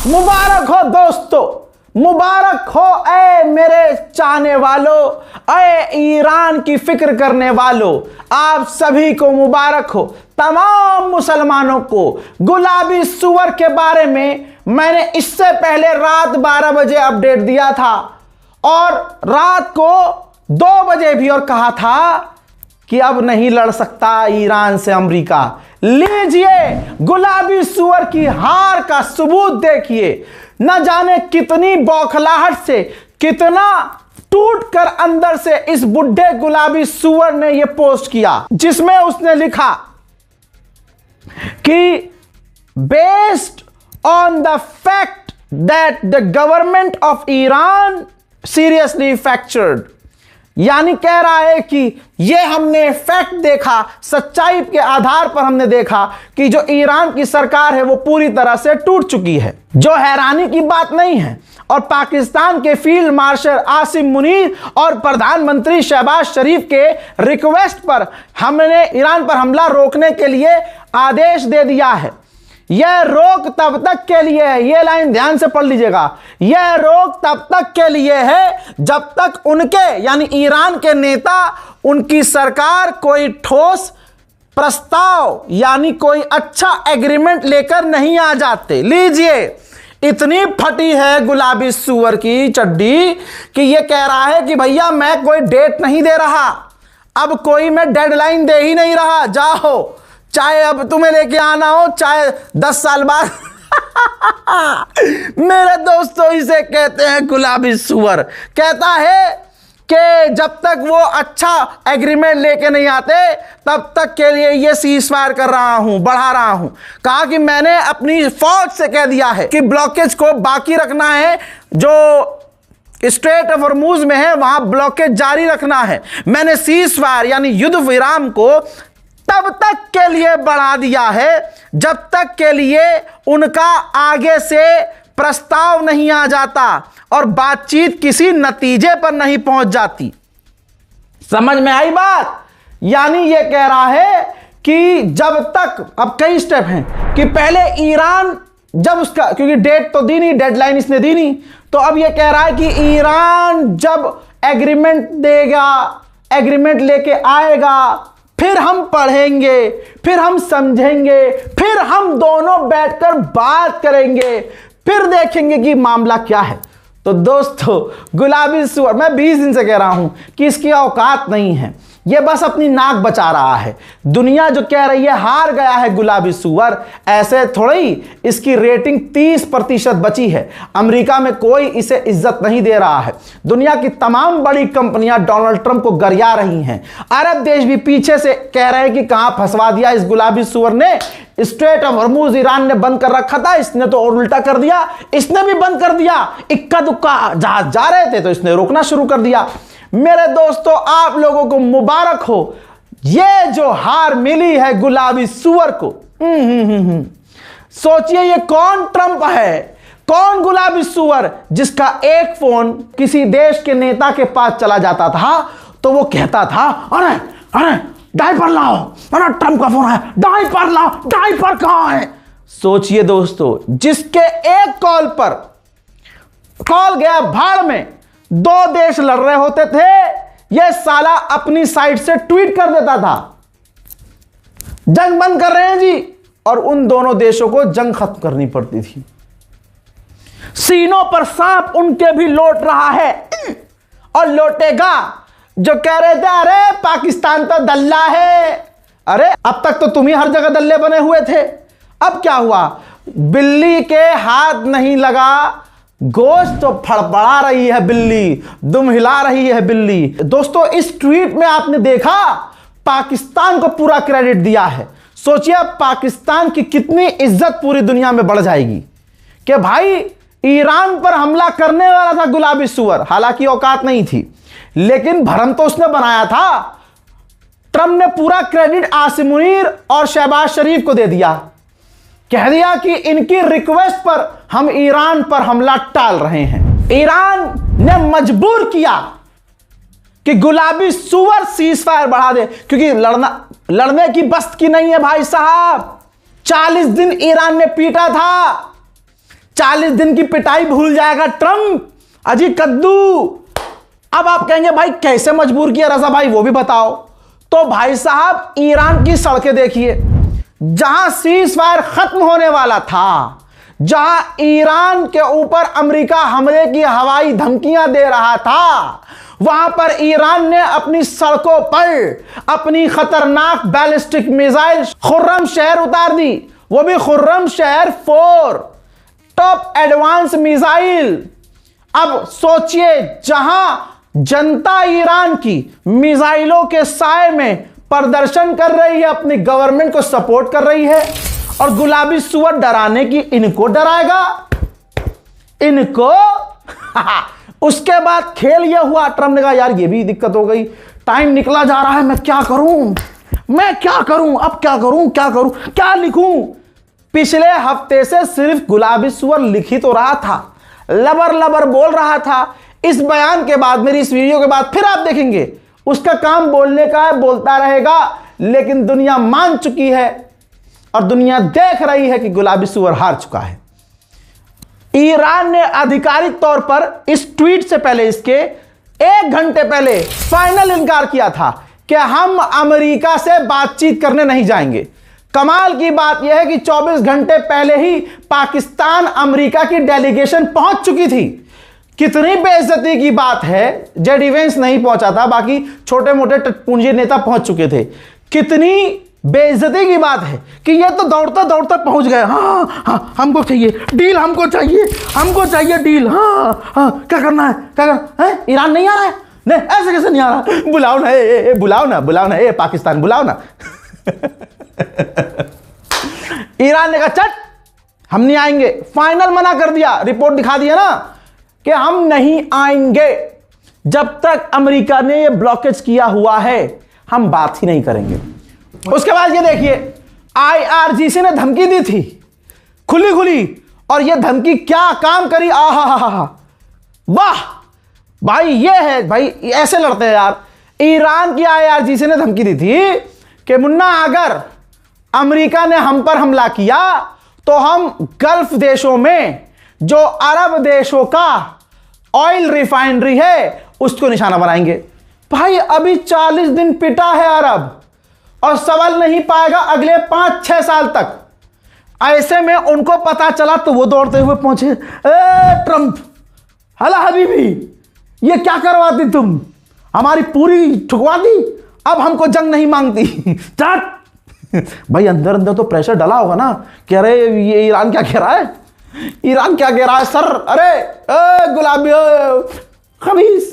मुबारक हो दोस्तों, मुबारक हो ऐ मेरे चाहने वालों, ऐ ईरान की फिक्र करने वालों, आप सभी को मुबारक हो। तमाम मुसलमानों को गुलाबी सुअर के बारे में मैंने इससे पहले रात 12 बजे अपडेट दिया था और रात को 2 बजे भी, और कहा था कि अब नहीं लड़ सकता ईरान से अमेरिका। लीजिए गुलाबी सुअर की हार का सबूत देखिए। न जाने कितनी बौखलाहट से, कितना टूटकर अंदर से इस बुढ़े गुलाबी सुअर ने यह पोस्ट किया, जिसमें उसने लिखा कि based on the fact that the government of Iran seriously fractured, यानी कह रहा है कि यह हमने फैक्ट देखा, सच्चाई के आधार पर हमने देखा कि जो ईरान की सरकार है वो पूरी तरह से टूट चुकी है, जो हैरानी की बात नहीं है। और पाकिस्तान के फील्ड मार्शल आसिम मुनीर और प्रधानमंत्री शहबाज शरीफ के रिक्वेस्ट पर हमने ईरान पर हमला रोकने के लिए आदेश दे दिया है। यह रोक तब तक के लिए है, यह लाइन ध्यान से पढ़ लीजिएगा, यह रोक तब तक के लिए है जब तक उनके यानी ईरान के नेता, उनकी सरकार कोई ठोस प्रस्ताव यानी कोई अच्छा एग्रीमेंट लेकर नहीं आ जाते। लीजिए, इतनी फटी है गुलाबी सुअर की चड्डी कि यह कह रहा है कि भैया मैं कोई डेट नहीं दे रहा, अब कोई मैं डेडलाइन दे ही नहीं रहा, जाओ चाहे अब तुम्हें लेके आना हो चाहे 10 साल बाद। मेरे दोस्तों, इसे कहते हैं गुलाबी सुअर। कहता है कि जब तक वो अच्छा एग्रीमेंट लेके नहीं आते तब तक के लिए ये सीज फायर कर रहा हूं, बढ़ा रहा हूं। कहा कि मैंने अपनी फौज से कह दिया है कि ब्लॉकेज को बाकी रखना है, जो स्ट्रेट ऑफ हॉर्मुज में है वहां ब्लॉकेज जारी रखना है। मैंने सीज फायर यानी युद्ध विराम को तब तक के लिए बढ़ा दिया है जब तक के लिए उनका आगे से प्रस्ताव नहीं आ जाता और बातचीत किसी नतीजे पर नहीं पहुंच जाती। समझ में आई बात? यानी यह कह रहा है कि जब तक, अब कई स्टेप हैं कि पहले ईरान जब उसका, क्योंकि डेट तो दी नहीं, डेडलाइन इसने दी नहीं, तो अब यह कह रहा है कि ईरान जब एग्रीमेंट देगा, एग्रीमेंट लेके आएगा, फिर हम पढ़ेंगे, फिर हम समझेंगे, फिर हम दोनों बैठकर बात करेंगे, फिर देखेंगे कि मामला क्या है। तो दोस्तों, गुलाबी सुअर, मैं 20 दिन से कह रहा हूं कि इसकी औकात नहीं है, यह बस अपनी नाक बचा रहा है। दुनिया जो कह रही है हार गया है गुलाबी सुअर, ऐसे थोड़ी, इसकी रेटिंग 30% बची है। अमेरिका में कोई इसे इज्जत नहीं दे रहा है। दुनिया की तमाम बड़ी कंपनियां डोनाल्ड ट्रंप को गरिया रही हैं। अरब देश भी पीछे से कह रहे हैं कि कहां फंसवा दिया इस गुलाबी सुअर ने। स्ट्रेट ऑफ हॉर्मुज ईरान ने बंद कर रखा था, इसने तो और उल्टा कर दिया, इसने भी बंद कर दिया। इक्का दुक्का जहाज जा रहे थे तो इसने रोकना शुरू कर दिया। मेरे दोस्तों, आप लोगों को मुबारक हो, ये जो हार मिली है गुलाबी सुअर को। सोचिए ये कौन ट्रंप है, कौन गुलाबी सुअर, जिसका एक फोन किसी देश के नेता के पास चला जाता था तो वो कहता था, अरे अरे डायपर लाओ, अरे ट्रंप का फोन है, डायपर लाओ, डायपर कहां है। सोचिए दोस्तों, जिसके एक कॉल पर कॉल गया भाड़ में, 2 देश लड़ रहे होते थे, यह साला अपनी साइड से ट्वीट कर देता था, जंग बंद कर रहे हैं जी, और उन दोनों देशों को जंग खत्म करनी पड़ती थी। सीनों पर सांप उनके भी लौट रहा है और लौटेगा। जो कह रहे थे अरे पाकिस्तान तो दल्ला है, अरे अब तक तो तुम ही हर जगह दल्ले बने हुए थे, अब क्या हुआ? बिल्ली के हाथ नहीं लगा, गोश्त तो फड़फड़ा रही है बिल्ली, दुम हिला रही है बिल्ली। दोस्तों, इस ट्वीट में आपने देखा पाकिस्तान को पूरा क्रेडिट दिया है। सोचिए पाकिस्तान की कितनी इज्जत पूरी दुनिया में बढ़ जाएगी कि भाई ईरान पर हमला करने वाला था गुलाबी सुअर, हालांकि औकात नहीं थी, लेकिन भरम तो उसने बनाया था। ट्रंप ने पूरा क्रेडिट आसिम मुनीर और शहबाज शरीफ को दे दिया, कह दिया कि इनकी रिक्वेस्ट पर हम ईरान पर हमला टाल रहे हैं। ईरान ने मजबूर किया कि गुलाबी सुअर सीज फायर बढ़ा दे, क्योंकि लड़ने की बस्त की नहीं है भाई साहब। 40 दिन ईरान ने पीटा था, 40 दिन की पिटाई भूल जाएगा ट्रंप। अजी कद्दू। अब आप कहेंगे भाई कैसे मजबूर किया रजा भाई, वो भी बताओ। तो भाई साहब ईरान की सड़कें देखिए, जहां सीज फायर खत्म होने वाला था, जहां ईरान के ऊपर अमेरिका हमले की हवाई धमकियां दे रहा था, वहां पर ईरान ने अपनी सड़कों पर अपनी खतरनाक बैलिस्टिक मिसाइल खुर्रम शहर उतार दी, वो भी खुर्रम शहर 4 टॉप एडवांस मिसाइल। अब सोचिए, जहां जनता ईरान की मिसाइलों के साए में प्रदर्शन कर रही है, अपनी गवर्नमेंट को सपोर्ट कर रही है, और गुलाबी सुअर डराने की इनको डराएगा, इनको। उसके बाद खेल यह हुआ, ट्रंप ने कहा यार ये भी दिक्कत हो गई, टाइम निकला जा रहा है, मैं क्या करूं, मैं क्या करूं, अब क्या करूं, क्या करूं, क्या लिखूं। पिछले हफ्ते से सिर्फ गुलाबी सुअर लिख ही तो रहा था, लबर लबर बोल रहा था। इस बयान के बाद, मेरी इस वीडियो के बाद फिर आप देखेंगे उसका काम बोलने का है, बोलता रहेगा। लेकिन दुनिया मान चुकी है और दुनिया देख रही है कि गुलाबी सुअर हार चुका है। ईरान ने आधिकारिक तौर पर इस ट्वीट से पहले, इसके 1 घंटे पहले फाइनल इनकार किया था कि हम अमेरिका से बातचीत करने नहीं जाएंगे। कमाल की बात यह है कि 24 घंटे पहले ही पाकिस्तान अमेरिका की डेलीगेशन पहुंच चुकी थी। कितनी बेइज्जती की बात है, जेड इवेंट्स नहीं पहुंचा था, बाकी छोटे मोटे टटपुंजी नेता पहुंच चुके थे। कितनी बेइज्जती की बात है कि ये तो दौड़ता दौड़ता पहुंच गए। हाँ हाँ, हमको चाहिए डील, हमको चाहिए डील। हाँ हाँ, क्या करना है, क्या करना है? ईरान नहीं आ रहा है? नहीं, ऐसे कैसे नहीं आ रहा? बुलाओ ना, बुलाओ ना, पाकिस्तान बुलाओ ना। ईरान ने कहा चट, हम नहीं आएंगे। फाइनल मना कर दिया, रिपोर्ट दिखा दिया ना कि हम नहीं आएंगे जब तक अमेरिका ने ये ब्लॉकेज किया हुआ है, हम बात ही नहीं करेंगे। उसके बाद ये देखिए, IRGC ने धमकी दी थी खुली, और ये धमकी क्या काम करी। आहा, वाह भाई, ये है भाई, ऐसे लड़ते हैं यार। ईरान की IRGC ने धमकी दी थी कि मुन्ना, अगर अमेरिका ने हम पर हमला किया तो हम गल्फ देशों में जो अरब देशों का ऑयल रिफाइनरी है उसको निशाना बनाएंगे। भाई अभी 40 दिन पिटा है अरब और संभल नहीं पाएगा अगले 5-6 साल तक। ऐसे में उनको पता चला तो वो दौड़ते हुए पहुंचे, ट्रंप, हला हबीबी, ये क्या करवाती तुम, हमारी पूरी ठुकवा दी, अब हमको जंग नहीं मांगती। चट। भाई अंदर अंदर तो प्रेशर डला होगा ना कि अरे ये ईरान क्या कह रहा है, ईरान क्या कह रहा है सर, अरे गुलाबी खबीस,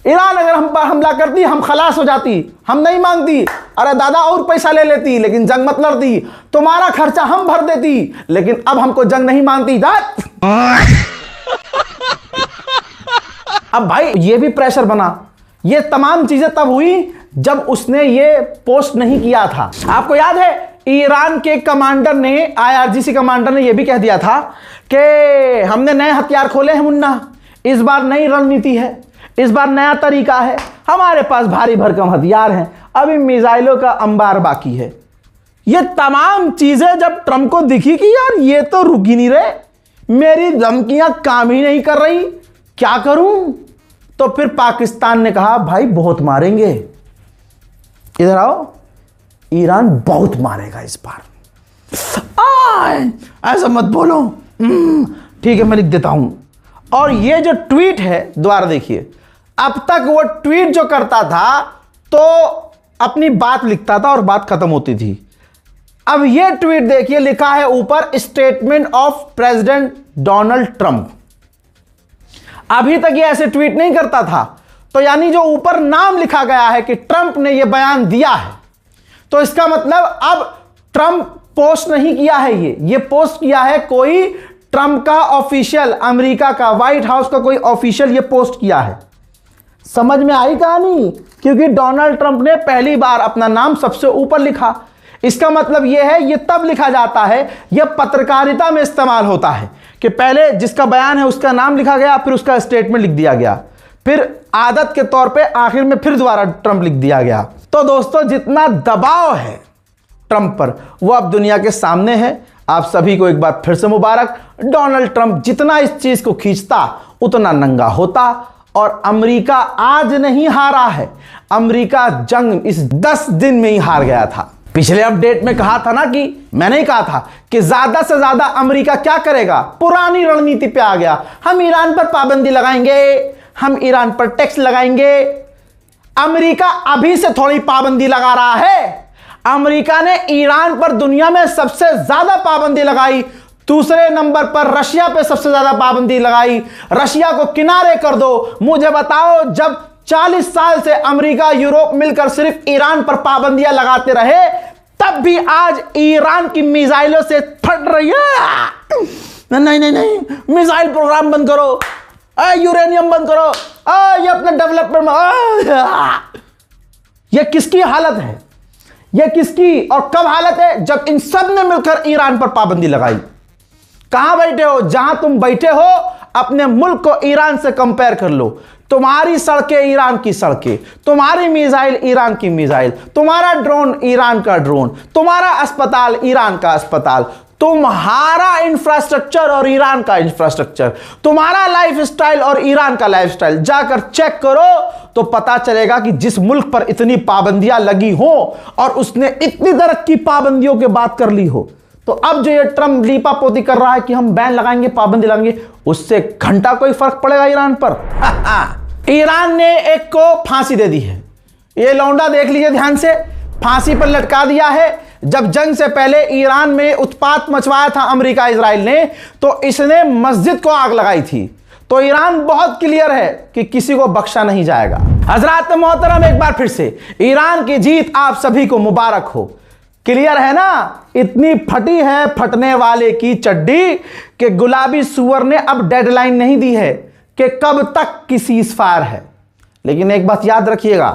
ईरान अगर हम पर हमला करती हम खलास हो जाती, हम नहीं मांगती, अरे दादा और पैसा ले लेती लेकिन जंग मत लड़ती, तुम्हारा खर्चा हम भर देती, लेकिन अब हमको जंग नहीं मांगती। अब भाई ये भी प्रेशर बना। ये तमाम चीजें तब हुई जब उसने ये पोस्ट नहीं किया था। आपको याद है ईरान के कमांडर ने, IRGC कमांडर ने यह भी कह दिया था कि हमने नए हथियार खोले हैं मुन्ना, इस बार नई रणनीति है, इस बार नया तरीका है, हमारे पास भारी भरकम हथियार हैं, अभी मिसाइलों का अंबार बाकी है। ये तमाम चीजें जब ट्रंप को दिखी कि यार ये तो रुक ही नहीं रहे, मेरी धमकियां काम ही नहीं कर रही, क्या करूं, तो फिर पाकिस्तान ने कहा भाई बहुत मारेंगे, इधर आओ, ईरान बहुत मारेगा इस बार। ऐसा मत बोलो, ठीक है मैं लिख देता हूं। और ये जो ट्वीट है दोबारा देखिए, अब तक वो ट्वीट जो करता था तो अपनी बात लिखता था और बात खत्म होती थी। अब ये ट्वीट देखिए, लिखा है ऊपर statement of president Donald Trump. अभी तक ये ऐसे ट्वीट नहीं करता था, तो यानी जो ऊपर नाम लिखा गया है कि ट्रंप ने ये बयान दिया है, तो इसका मतलब अब ट्रंप पोस्ट नहीं किया है, ये पोस्ट किया है कोई ट्रंप का ऑफिशियल, अमेरिका का व्हाइट हाउस का कोई ऑफिशियल ये पोस्ट किया है। समझ में आई कहानी? क्योंकि डोनाल्ड ट्रंप ने पहली बार अपना नाम सबसे ऊपर लिखा। इसका मतलब यह है, यह तब लिखा जाता है, यह पत्रकारिता में इस्तेमाल होता है कि पहले जिसका बयान है उसका नाम लिखा गया, फिर उसका स्टेटमेंट लिख दिया गया, फिर आदत के तौर पे आखिर में फिर दोबारा ट्रंप लिख दिया गया। तो दोस्तों जितना दबाव है ट्रंप पर वो अब दुनिया के सामने है। आप सभी को एक बार फिर से मुबारक। डोनाल्ड ट्रंप जितना इस चीज को खींचता उतना नंगा होता, और अमेरिका आज नहीं हारा है। अमेरिका जंग इस 10 दिन में ही हार गया था। पिछले अपडेट में कहा था ना कि मैंने ही कहा था कि ज्यादा से ज्यादा अमेरिका क्या करेगा, पुरानी रणनीति पे आ गया। हम ईरान पर पाबंदी लगाएंगे, हम ईरान पर टैक्स लगाएंगे। अमेरिका अभी से थोड़ी पाबंदी लगा रहा है। अमेरिका ने ईरान पर दुनिया में सबसे ज्यादा पाबंदी लगाई। दूसरे नंबर पर रशिया पे सबसे ज्यादा पाबंदी लगाई। रशिया को किनारे कर दो। मुझे बताओ, जब 40 साल से अमेरिका यूरोप मिलकर सिर्फ ईरान पर पाबंदियां लगाते रहे, तब भी आज ईरान की मिसाइलों से फट रही है। नहीं नहीं नहीं, मिसाइल प्रोग्राम बंद करो, यूरेनियम बंद करो, ये अपने डेवलपमेंट। ये किसकी हालत है? ये किसकी और कब हालत है? जब इन सब ने मिलकर ईरान पर पाबंदी लगाई। कहां बैठे हो? जहां तुम बैठे हो अपने मुल्क को ईरान से कंपेयर कर लो। तुम्हारी सड़कें ईरान की सड़कें, तुम्हारी मिसाइल ईरान की मिसाइल, तुम्हारा ड्रोन ईरान का ड्रोन, तुम्हारा अस्पताल ईरान का अस्पताल, तुम्हारा इंफ्रास्ट्रक्चर और ईरान का इंफ्रास्ट्रक्चर, तुम्हारा लाइफस्टाइल और ईरान का लाइफस्टाइल। जाकर चेक करो तो पता चलेगा कि जिस मुल्क पर इतनी पाबंदियां लगी हो और उसने इतनी तरह की पाबंदियों की बात कर ली हो, तो अब जो ये ट्रम्प लीपापोती कर रहा है कि हम बैन लगाएंगे, पाबंदी लगाएंगे, उससे घंटा कोई फर्क पड़ेगा ईरान पर? ईरान ने एक को फांसी दे दी है। ये लौंडा देख लीजिए ध्यान से, फांसी पर लटका दिया है। जब जंग से पहले ईरान में उत्पात मचवाया था अमेरिका इजराइल ने, तो इसने मस्जिद को आग लगाई थी। तो ईरान बहुत क्लियर है कि किसी को बख्शा नहीं जाएगा। हजरात मोहतरम, एक बार फिर से ईरान की जीत आप सभी को मुबारक हो। क्लियर है ना? इतनी फटी है फटने वाले की चड्डी कि गुलाबी सुअर ने अब डेडलाइन नहीं दी है कि कब तक की सीज़फायर है। लेकिन एक बात याद रखिएगा,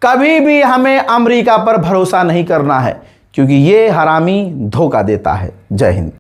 कभी भी हमें अमेरिका पर भरोसा नहीं करना है, क्योंकि ये हरामी धोखा देता है। जय हिंद।